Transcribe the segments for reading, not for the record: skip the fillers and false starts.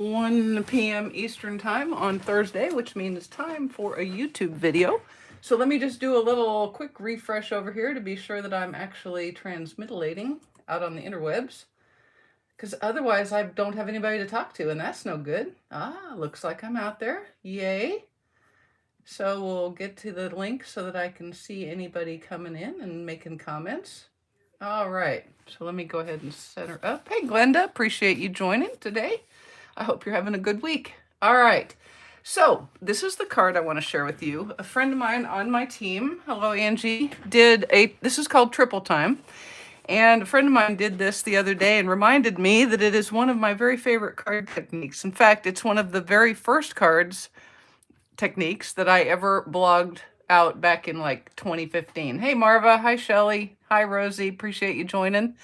1 p.m. Eastern time on Thursday, which means it's time for a YouTube video. So let me just do a little quick refresh over here to be sure that I'm actually transmitilating out on the interwebs, because otherwise I don't have anybody to talk to, and that's no good. Looks like I'm out there. Yay. So we'll get to the link so that I can see anybody coming in and making comments. All right, so let me go ahead and set her up. Hey, Glenda, appreciate you joining today. I hope you're having a good week. All right, so this is the card I want to share with you. A friend of mine on my team, hello Angie, this is called Triple Time. And a friend of mine did this the other day and reminded me that it is one of my very favorite card techniques. In fact, it's one of the very first techniques that I ever blogged out back in like 2015. Hey Marva, hi Shelly, hi Rosie, appreciate you joining.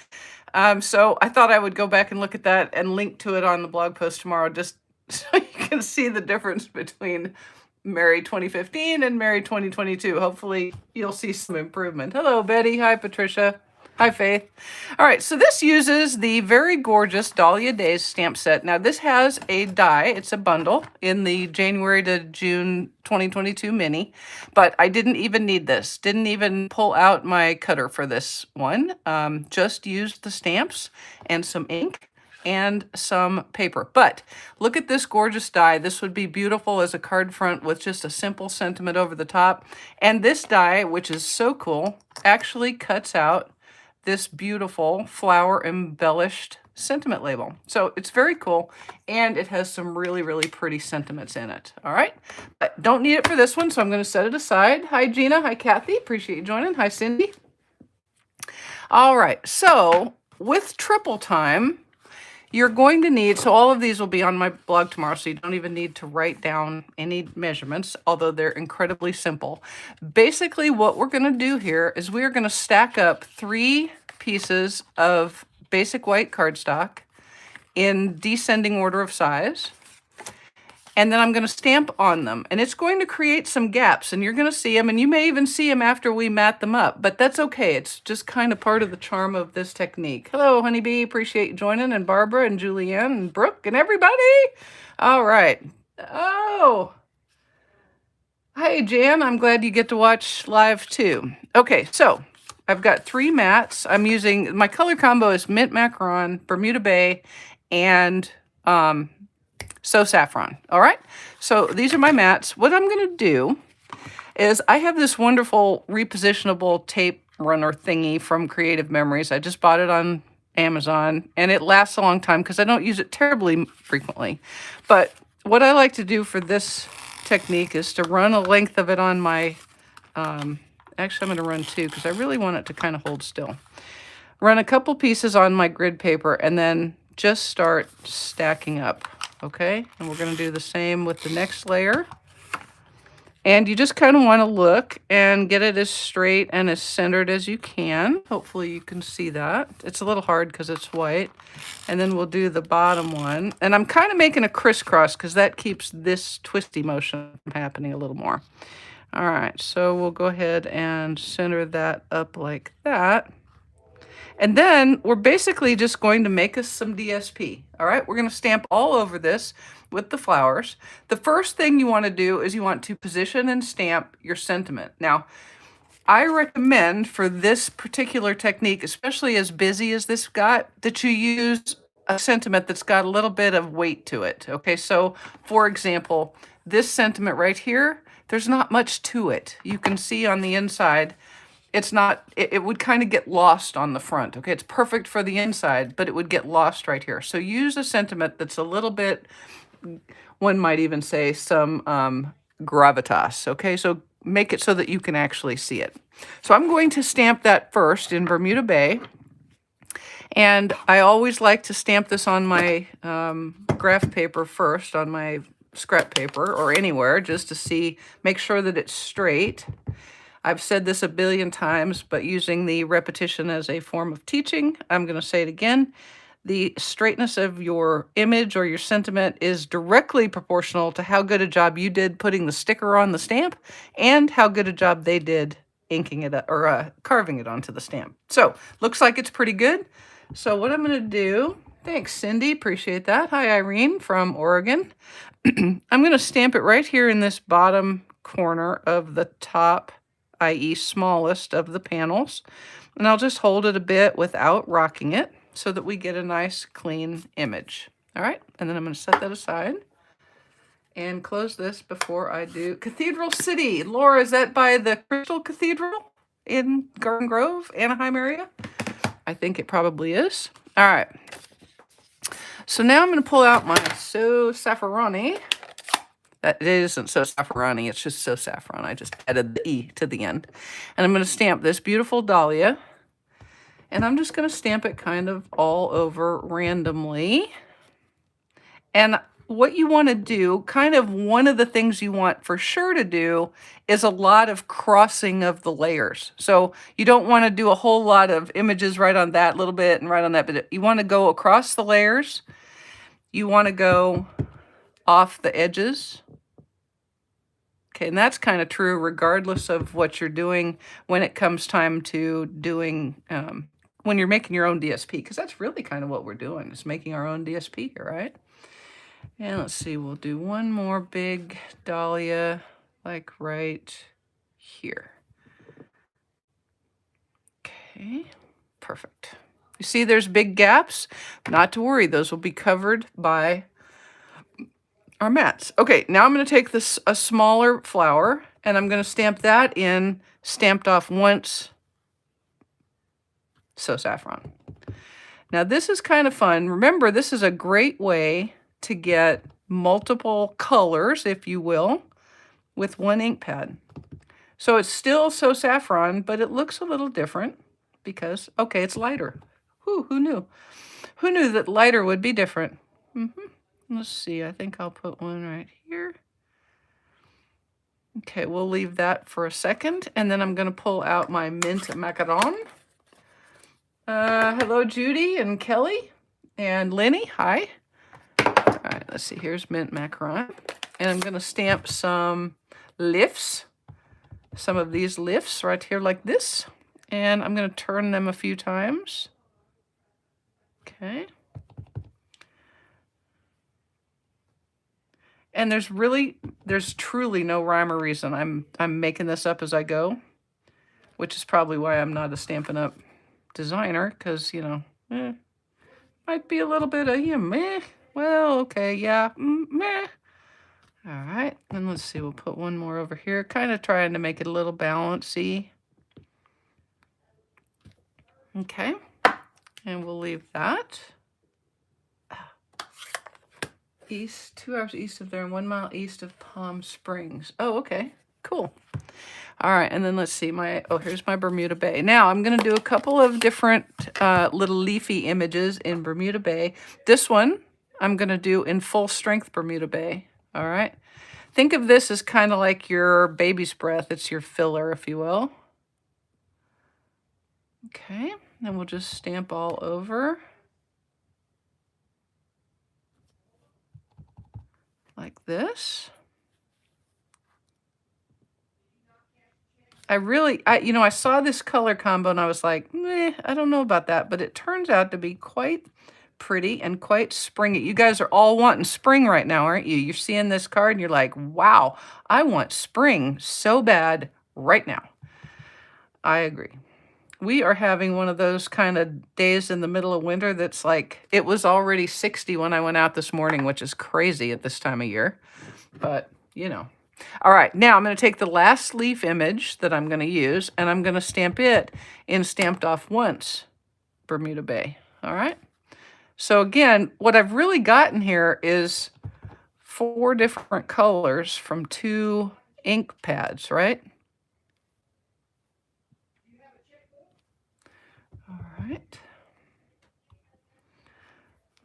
So I thought I would go back and look at that and link to it on the blog post tomorrow, just so you can see the difference between Mary 2015 and Mary 2022. Hopefully you'll see some improvement. Hello Betty, hi Patricia. Hi, Faith. All right, so this uses the very gorgeous Dahlia Days stamp set. Now, this has a die. It's a bundle in the January to June 2022 mini, but I didn't even need this. Didn't even pull out my cutter for this one. Just used the stamps and some ink and some paper. But look at this gorgeous die. This would be beautiful as a card front with just a simple sentiment over the top. And this die, which is so cool, actually cuts out this beautiful flower embellished sentiment label. So it's very cool, and it has some really, really pretty sentiments in it. All right, but don't need it for this one, so I'm going to set it aside. Hi Gina, hi Kathy, appreciate you joining. Hi Cindy. All right, so with Triple Time, you're going to need, so all of these will be on my blog tomorrow, so you don't even need to write down any measurements, although they're incredibly simple. Basically, what we're going to do here is we're going to stack up 3 pieces of basic white cardstock in descending order of size. And then I'm going to stamp on them. And it's going to create some gaps, and you're going to see them, and you may even see them after we mat them up. But that's okay. It's just kind of part of the charm of this technique. Hello, Honeybee. Appreciate you joining. And Barbara and Julianne and Brooke and everybody. All right. Oh. Hey, Jan. I'm glad you get to watch live, too. Okay, so I've got 3 mats. I'm using, my color combo is Mint Macaron, Bermuda Bay, and So Saffron. All right, so these are my mats. What I'm going to do is I have this wonderful repositionable tape runner thingy from Creative Memories. I just bought it on Amazon, and it lasts a long time because I don't use it terribly frequently. But what I like to do for this technique is to run a length of it on my, actually I'm going to run 2 because I really want it to kind of hold still. Run a couple pieces on my grid paper and then just start stacking up. Okay, and we're going to do the same with the next layer. And you just kind of want to look and get it as straight and as centered as you can. Hopefully you can see that. It's a little hard because it's white. And then we'll do the bottom one. And I'm kind of making a crisscross because that keeps this twisty motion from happening a little more. All right, so we'll go ahead and center that up like that. And then we're basically just going to make us some DSP. All right, we're going to stamp all over this with the flowers. The first thing you want to do is you want to position and stamp your sentiment. Now, I recommend for this particular technique, especially as busy as this got, that you use a sentiment that's got a little bit of weight to it. Okay, so for example, this sentiment right here, there's not much to it. You can see on the inside, it's not, it would kind of get lost on the front. Okay, it's perfect for the inside, but it would get lost right here. So use a sentiment that's a little bit, one might even say some gravitas. Okay, so make it so that you can actually see it. So I'm going to stamp that first in Bermuda Bay. And I always like to stamp this on my graph paper first, on my scrap paper or anywhere, just to see, make sure that it's straight. I've said this a billion times, but using the repetition as a form of teaching, I'm going to say it again. The straightness of your image or your sentiment is directly proportional to how good a job you did putting the sticker on the stamp and how good a job they did inking it or carving it onto the stamp. So looks like it's pretty good. So what I'm going to do, Thanks, Cindy. Appreciate that. Hi, Irene from Oregon. I'm going to stamp it right here in this bottom corner of the top, i.e. smallest of the panels. And I'll just hold it a bit without rocking it so that we get a nice clean image. All right, and then I'm going to set that aside and close this before I do Cathedral City. Laura, is that by the Crystal Cathedral in Garden Grove, Anaheim area? I think it probably is. All right. So now I'm going to pull out my So Saffroni. That it isn't So Saffroni, it's just So Saffron. I just added the E to the end. And I'm going to stamp this beautiful Dahlia. And I'm just going to stamp it kind of all over randomly. And what you want to do, kind of one of the things you want for sure to do is a lot of crossing of the layers. So you don't want to do a whole lot of images right on that little bit and right on that bit. You want to go across the layers. You want to go off the edges. Okay, and that's kind of true regardless of what you're doing when it comes time to doing, when you're making your own DSP, because that's really kind of what we're doing, is making our own DSP here, right? And let's see, we'll do one more big Dahlia, like right here. Okay, perfect. You see there's big gaps? Not to worry, those will be covered by our mats. Okay, now I'm going to take this a smaller flower, and I'm going to stamp that in Stamped Off Once So Saffron. Now this is kind of fun. Remember, this is a great way to get multiple colors, if you will, with one ink pad. So it's still So Saffron, but it looks a little different because, okay, it's lighter. Who knew? Who knew that lighter would be different? Let's see, I think I'll put one right here. Okay, we'll leave that for a second, and then I'm going to pull out my mint macaron. Hello, Judy and Kelly and Lenny. Hi. All right, let's see. Here's mint macaron. And I'm going to stamp some lifts, some of these lifts right here like this. And I'm going to turn them a few times. Okay. And there's truly no rhyme or reason. I'm making this up as I go, which is probably why I'm not a Stampin' Up! Designer, because, you know, might be a little bit of, yeah, meh. Well, okay, yeah, meh. All right, and let's see, we'll put one more over here, kind of trying to make it a little balancey. Okay, and we'll leave that. East, 2 hours east of there and 1 mile east of Palm Springs. Oh, okay, cool. All right, and then let's see, here's my Bermuda Bay. Now I'm gonna do a couple of different little leafy images in Bermuda Bay. This one I'm gonna do in full strength Bermuda Bay, all right? Think of this as kind of like your baby's breath. It's your filler, if you will. Okay, then we'll just stamp all over. Like this. I saw this color combo and I was like, I don't know about that, but it turns out to be quite pretty and quite springy. You guys are all wanting spring right now, aren't you? You're seeing this card and you're like, wow, I want spring so bad right now. I agree. We are having one of those kind of days in the middle of winter that's like, it was already 60 when I went out this morning, which is crazy at this time of year, but you know. All right, now I'm going to take the last leaf image that I'm going to use, and I'm going to stamp it in Stamped Off Once Bermuda Bay. All right. So again, what I've really gotten here is 4 different colors from 2 ink pads, right? All right.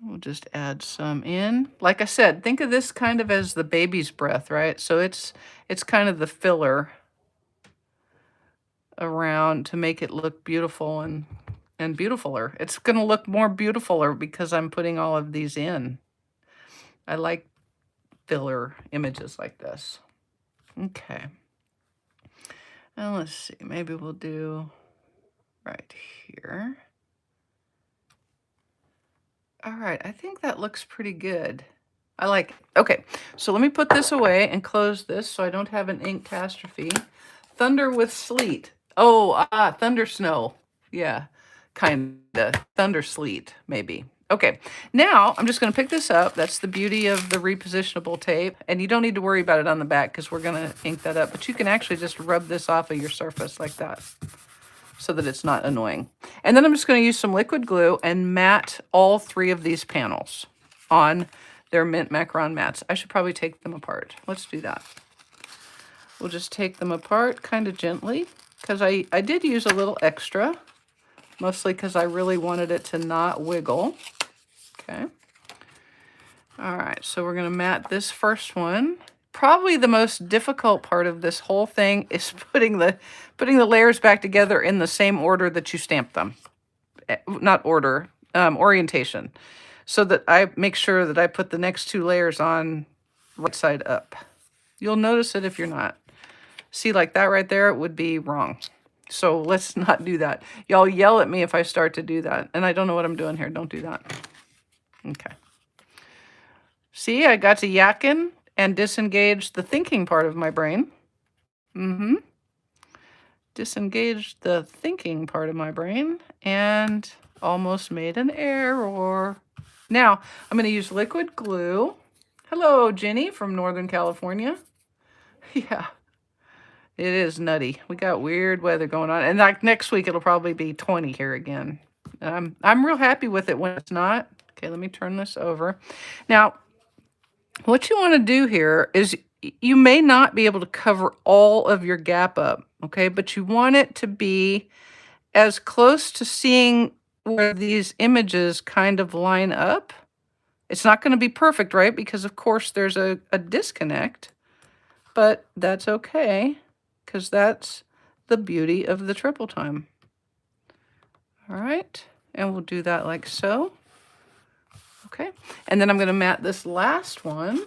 We'll just add some in. Like I said, think of this kind of as the baby's breath, right? So it's kind of the filler around to make it look beautiful and beautifuler. It's going to look more beautifuler because I'm putting all of these in. I like filler images like this. Okay. And let's see, maybe we'll do right here. All right, I think that looks pretty good. I like it. Okay, so let me put this away and close this so I don't have an ink catastrophe. Thunder with sleet. Oh, thunder snow. Yeah, kind of. Thunder sleet, maybe. Okay, now I'm just going to pick this up. That's the beauty of the repositionable tape. And you don't need to worry about it on the back because we're going to ink that up. But you can actually just rub this off of your surface like that so that it's not annoying. And then I'm just going to use some liquid glue and mat all 3 of these panels on their mint macaron mats. I should probably take them apart. Let's do that. We'll just take them apart kind of gently because I did use a little extra, mostly because I really wanted it to not wiggle. Okay. All right, so we're going to mat this first one. Probably the most difficult part of this whole thing is putting the layers back together in the same order that you stamped them. Not order, orientation. So that I make sure that I put the next 2 layers on right side up. You'll notice it if you're not. See, like that right there, it would be wrong. So let's not do that. Y'all yell at me if I start to do that. And I don't know what I'm doing here. Don't do that. Okay. See, I got to yakking and disengage the thinking part of my brain. Disengaged the thinking part of my brain and almost made an error. Now, I'm going to use liquid glue. Hello, Jenny from Northern California. Yeah, it is nutty. We got weird weather going on. And like next week, it'll probably be 20 here again. I'm real happy with it when it's not. Okay, let me turn this over. Now, what you want to do here is you may not be able to cover all of your gap up, okay? But you want it to be as close to seeing where these images kind of line up. It's not going to be perfect, right? Because, of course, there's a disconnect. But that's okay, because that's the beauty of the triple time. All right, and we'll do that like so. Okay, and then I'm going to mat this last one.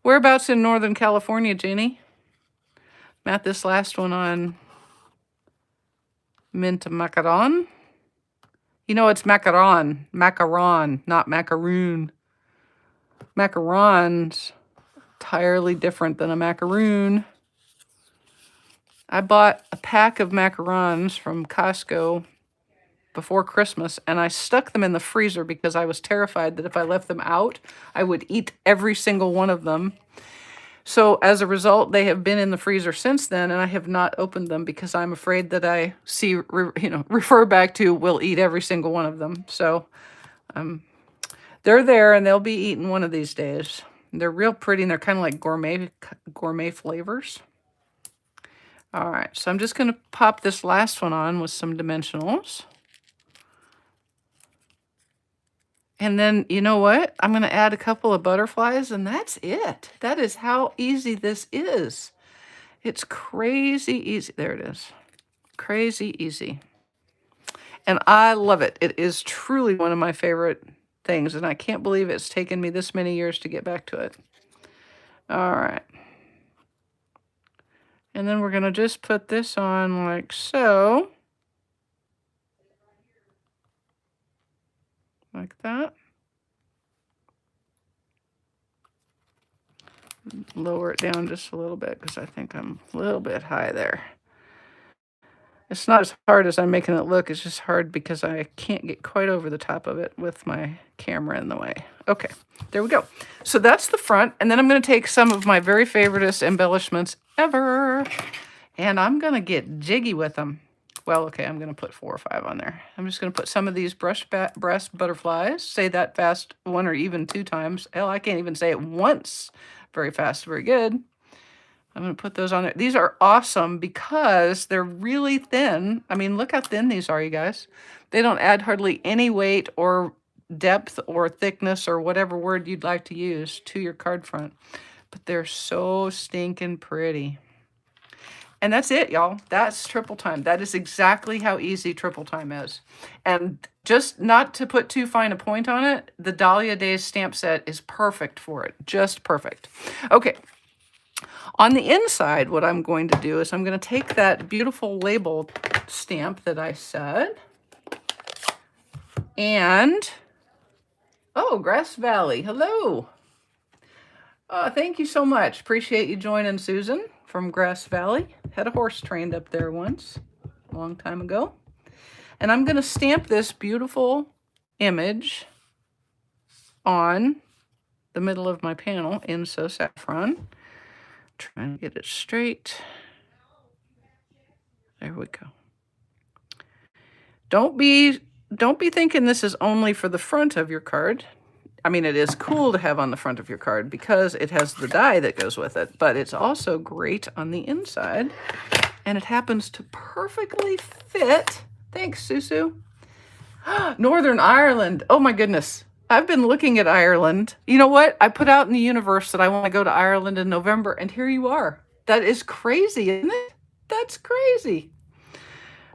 Whereabouts in Northern California, Jeannie? Mat this last one on mint macaron. You know, it's macaron, not macaroon. Macaron's entirely different than a macaroon. I bought a pack of macarons from Costco before Christmas, and I stuck them in the freezer because I was terrified that if I left them out, I would eat every single one of them. So as a result, they have been in the freezer since then, and I have not opened them because I'm afraid that I see, refer back to will eat every single one of them. So they're there, and they'll be eaten one of these days. They're real pretty, and they're kind of like gourmet flavors. All right, so I'm just going to pop this last one on with some dimensionals. And then, you know what? I'm going to add a couple of butterflies, and that's it. That is how easy this is. It's crazy easy. There it is. Crazy easy. And I love it. It is truly one of my favorite things, and I can't believe it's taken me this many years to get back to it. All right. And then we're going to just put this on like so. Like that. Lower it down just a little bit because I think I'm a little bit high there. It's not as hard as I'm making it look. It's just hard because I can't get quite over the top of it with my camera in the way. Okay, there we go. So that's the front. And then I'm going to take some of my very favoriteest embellishments ever. And I'm going to get jiggy with them. Well, okay, I'm going to put 4 or 5 on there. I'm just going to put some of these breast butterflies. Say that fast 1 or even 2 times. Hell, I can't even say it once. Very fast, very good. I'm going to put those on there. These are awesome because they're really thin. I mean, look how thin these are, you guys. They don't add hardly any weight or depth or thickness or whatever word you'd like to use to your card front. But they're so stinking pretty. And that's it, y'all. That's triple time. That is exactly how easy triple time is. And just not to put too fine a point on it, the Dahlia Days stamp set is perfect for it. Just perfect. Okay. On the inside, what I'm going to do is I'm going to take that beautiful label stamp that I said, And, oh, Grass Valley, hello. Thank you so much. Appreciate you joining, Susan from Grass Valley. Had a horse trained up there once, a long time ago. And I'm going to stamp this beautiful image on the middle of my panel in So Saffron. Trying to get it straight. There we go. Don't be thinking this is only for the front of your card. I mean, it is cool to have on the front of your card because it has the die that goes with it, but it's also great on the inside, and it happens to perfectly fit. Thanks, Susu. Northern Ireland. Oh my goodness. I've been looking at Ireland. You know what? I put out in the universe that I want to go to Ireland in November, and here you are. That is crazy, isn't it? That's crazy.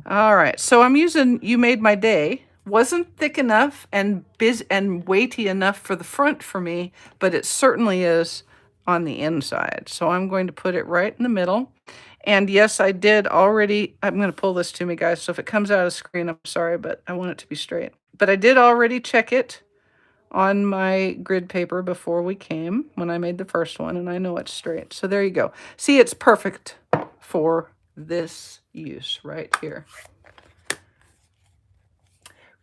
All right, so I'm using You Made My Day. Wasn't thick enough and busy and weighty enough for the front for me, but it certainly is on the inside. So I'm going to put it right in the middle. And yes, I did already, I'm going to pull this to me, guys. So if it comes out of screen, I'm sorry, but I want it to be straight. But I did already check it on my grid paper before we came when I made the first one, and I know it's straight. So there you go. See, it's perfect for this use right here.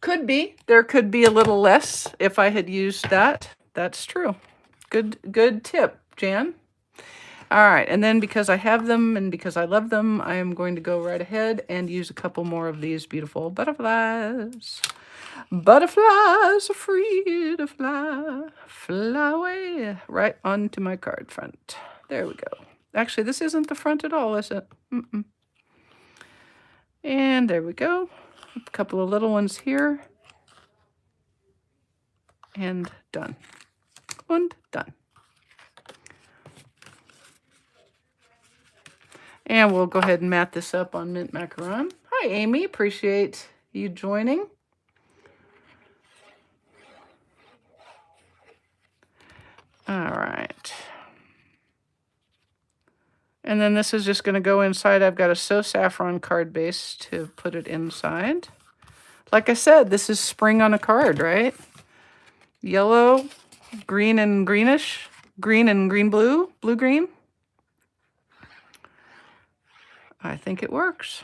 Could be. There could be a little less if I had used that. That's true. Good tip, Jan. All right, and then because I have them and because I love them, I am going to go right ahead and use a couple more of these beautiful butterflies. Butterflies are free to fly, fly away, right onto my card front. There we go. Actually, this isn't the front at all, is it? And there we go. A couple of little ones here. And done. And done. And we'll go ahead and mat this up on mint macaron. Hi, Amy. Appreciate you joining. All right. And then this is just going to go inside. I've got a So Saffron card base to put it inside. Like I said, this is spring on a card, right? Yellow, green and greenish, green and green-blue, blue-green. I think it works.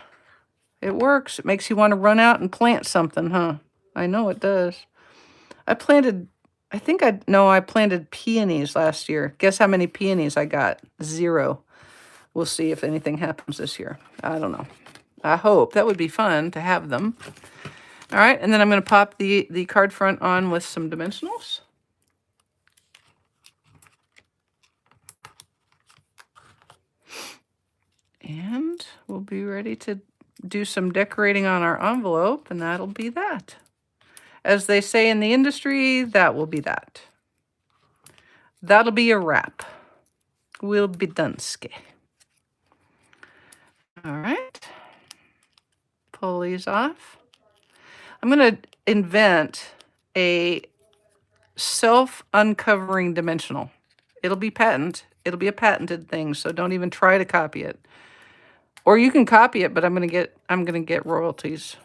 It works. It makes you want to run out and plant something, huh? I know it does. I planted peonies last year. Guess how many peonies I got? 0. We'll see if anything happens this year. I don't know. I hope. That would be fun to have them. All right, and then I'm going to pop the card front on with some dimensionals. And we'll be ready to do some decorating on our envelope, and that'll be that. As they say in the industry, that will be that. That'll be a wrap. We'll be done, ski. All right. Pull these off. I'm going to invent a self-uncovering dimensional. It'll be patent. It'll be a patented thing, so don't even try to copy it. Or you can copy it, but I'm going to get royalties.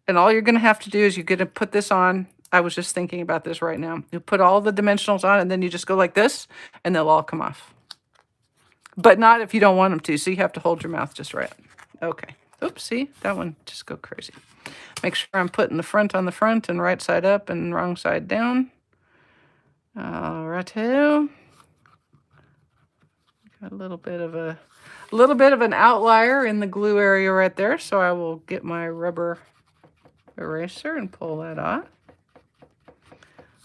And all you're going to have to do is you're going to put this on. I was just thinking about this right now. You put all the dimensionals on, and then you just go like this, and they'll all come off. But not if you don't want them to, so you have to hold your mouth just right. Okay. Oops, see? That one just go crazy. Make sure I'm putting the front on the front and right side up and wrong side down. All righto. Got a little bit of an outlier in the glue area right there, so I will get my rubber eraser and pull that off.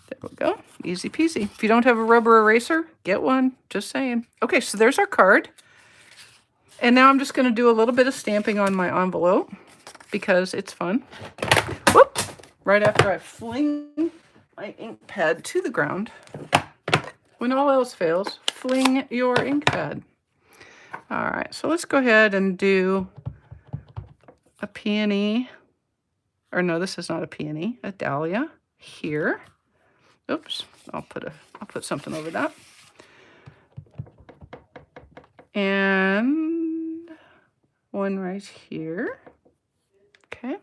There we go. Easy peasy. If you don't have a rubber eraser, get one. Just saying. Okay, so there's our card. And now I'm just going to do a little bit of stamping on my envelope because it's fun. Whoop! Right after I fling my ink pad to the ground. When all else fails, fling your ink pad. All right, so let's go ahead and do a peony. Or no, this is not a peony, a dahlia here. Oops, I'll put something over that. And one right here. Okay.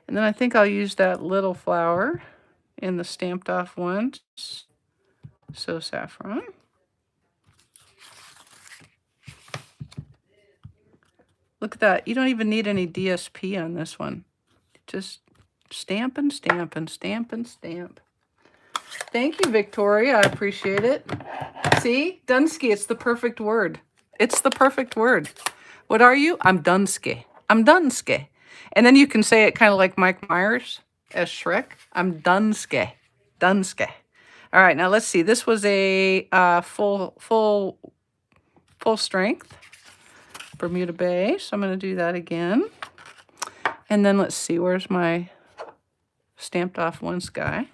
And then I think I'll use that little flower in the stamped off ones. So saffron. Look at that. You don't even need any DSP on this one. Just stamp and stamp and stamp and stamp. Thank you, Victoria. I appreciate it. See? Dunsky, it's the perfect word. It's the perfect word. What are you? I'm Dunsky. I'm Dunsky. And then you can say it kind of like Mike Myers as Shrek. I'm Dunsky. Dunsky. All right, now let's see. This was a full strength Bermuda Bay. So I'm going to do that again. And then let's see. Where's my stamped off once guy?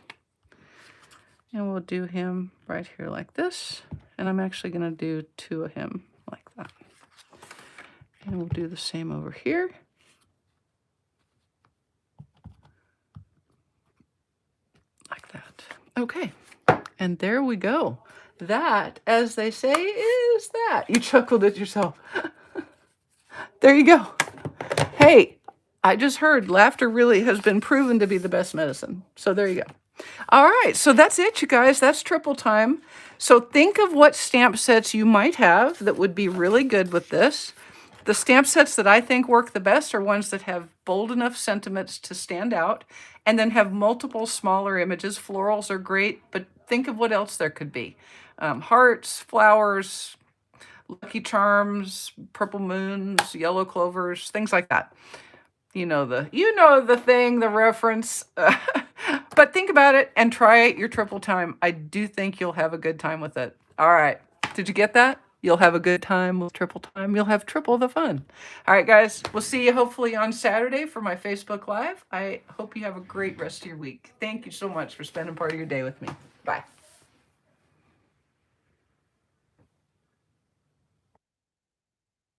And we'll do him right here like this. And I'm actually going to do 2 of him like that. And we'll do the same over here. Like that. Okay. And there we go. That, as they say, is that. You chuckled at yourself. There you go. Hey, I just heard laughter really has been proven to be the best medicine. So there you go. All right, so that's it, you guys. That's triple time. So think of what stamp sets you might have that would be really good with this. The stamp sets that I think work the best are ones that have bold enough sentiments to stand out and then have multiple smaller images. Florals are great, but think of what else there could be. Hearts, flowers, Lucky Charms, purple moons, yellow clovers, things like that. You know the thing, the reference. But think about it and try it your triple time. I do think you'll have a good time with it. All right. Did you get that? You'll have a good time with triple time. You'll have triple the fun. All right, guys. We'll see you hopefully on Saturday for my Facebook Live. I hope you have a great rest of your week. Thank you so much for spending part of your day with me. Bye.